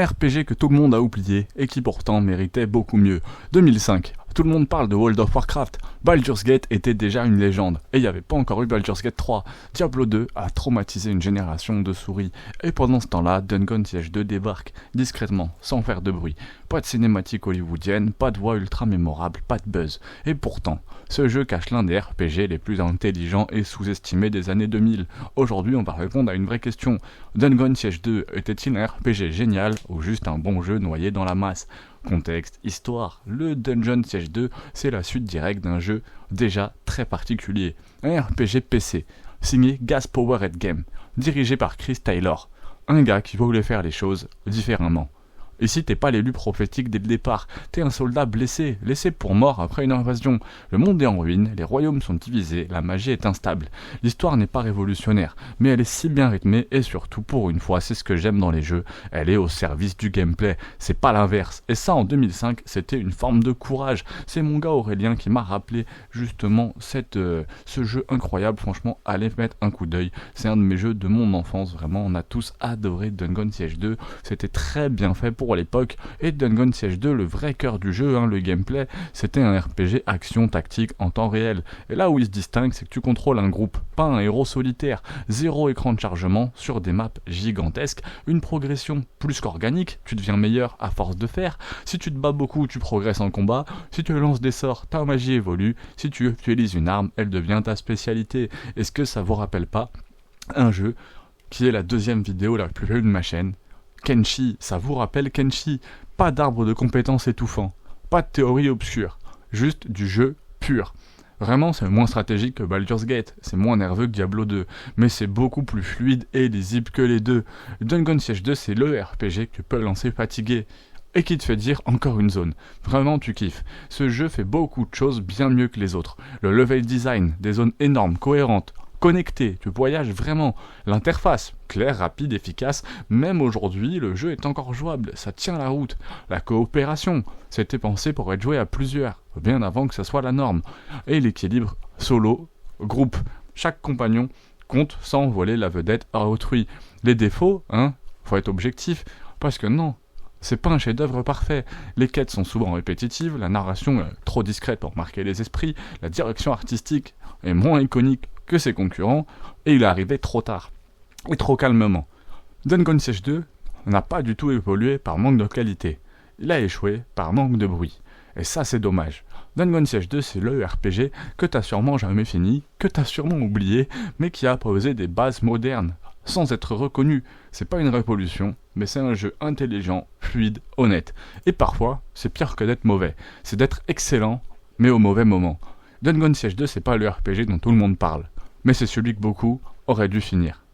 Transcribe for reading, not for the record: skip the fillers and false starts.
RPG que tout le monde a oublié et qui pourtant méritait beaucoup mieux. 2005. Tout le monde parle de World of Warcraft. Baldur's Gate était déjà une légende, et il n'y avait pas encore eu Baldur's Gate 3. Diablo 2 a traumatisé une génération de souris, et pendant ce temps-là, Dungeon Siege 2 débarque, discrètement, sans faire de bruit. Pas de cinématique hollywoodienne, pas de voix ultra mémorable, pas de buzz. Et pourtant, ce jeu cache l'un des RPG les plus intelligents et sous-estimés des années 2000. Aujourd'hui, on va répondre à une vraie question. Dungeon Siege 2 était-il un RPG génial, ou juste un bon jeu noyé dans la masse ? Contexte, histoire, le Dungeon Siege 2, c'est la suite directe d'un jeu déjà très particulier. Un RPG PC, signé Gas Powered Game, dirigé par Chris Taylor, un gars qui voulait faire les choses différemment. Ici, t'es pas l'élu prophétique dès le départ, t'es un soldat blessé, laissé pour mort après une invasion. Le monde est en ruine, les royaumes sont divisés, la magie est instable. L'histoire n'est pas révolutionnaire, mais elle est si bien rythmée et surtout, pour une fois, c'est ce que j'aime dans les jeux, elle est au service du gameplay, c'est pas l'inverse. Et ça, en 2005, c'était une forme de courage. C'est mon gars Aurélien qui m'a rappelé justement ce jeu incroyable. Franchement, allez mettre un coup d'œil. C'est un de mes jeux de mon enfance, vraiment, on a tous adoré Dungeon Siege 2, c'était très bien fait pour l'époque, et Dungeon Siege 2, le vrai cœur du jeu, le gameplay, c'était un RPG action tactique en temps réel. Et là où il se distingue, c'est que tu contrôles un groupe, pas un héros solitaire, 0 écran de chargement sur des maps gigantesques, une progression plus qu'organique, tu deviens meilleur à force de faire, si tu te bats beaucoup, tu progresses en combat, si tu lances des sorts, ta magie évolue, si tu utilises une arme, elle devient ta spécialité. Est-ce que ça vous rappelle pas un jeu qui est la deuxième vidéo la plus vue de ma chaîne? Kenshi, ça vous rappelle Kenshi? Pas d'arbre de compétences étouffant, pas de théorie obscure, juste du jeu pur. Vraiment, c'est moins stratégique que Baldur's Gate, c'est moins nerveux que Diablo 2, mais c'est beaucoup plus fluide et lisible que les deux. Dungeon Siege 2, c'est le RPG que tu peux lancer fatigué, et qui te fait dire encore une zone. Vraiment, tu kiffes. Ce jeu fait beaucoup de choses bien mieux que les autres. Le level design, des zones énormes, cohérentes, connecté, tu voyages vraiment. L'interface, claire, rapide, efficace, même aujourd'hui, le jeu est encore jouable, ça tient la route. La coopération, c'était pensé pour être joué à plusieurs, bien avant que ça soit la norme. Et l'équilibre solo, groupe, chaque compagnon compte sans voler la vedette à autrui. Les défauts, faut être objectif, parce que non, c'est pas un chef-d'œuvre parfait. Les quêtes sont souvent répétitives, la narration est trop discrète pour marquer les esprits, la direction artistique est moins iconique que ses concurrents, et il est arrivé trop tard, et trop calmement. Dungeon Siege 2 n'a pas du tout évolué par manque de qualité, il a échoué par manque de bruit, et ça c'est dommage. Dungeon Siege 2 c'est le RPG que t'as sûrement jamais fini, que t'as sûrement oublié, mais qui a posé des bases modernes, sans être reconnu. C'est pas une révolution, mais c'est un jeu intelligent, fluide, honnête, et parfois c'est pire que d'être mauvais, c'est d'être excellent, mais au mauvais moment. Dungeon Siege 2 c'est pas le RPG dont tout le monde parle, mais c'est celui que beaucoup auraient dû finir.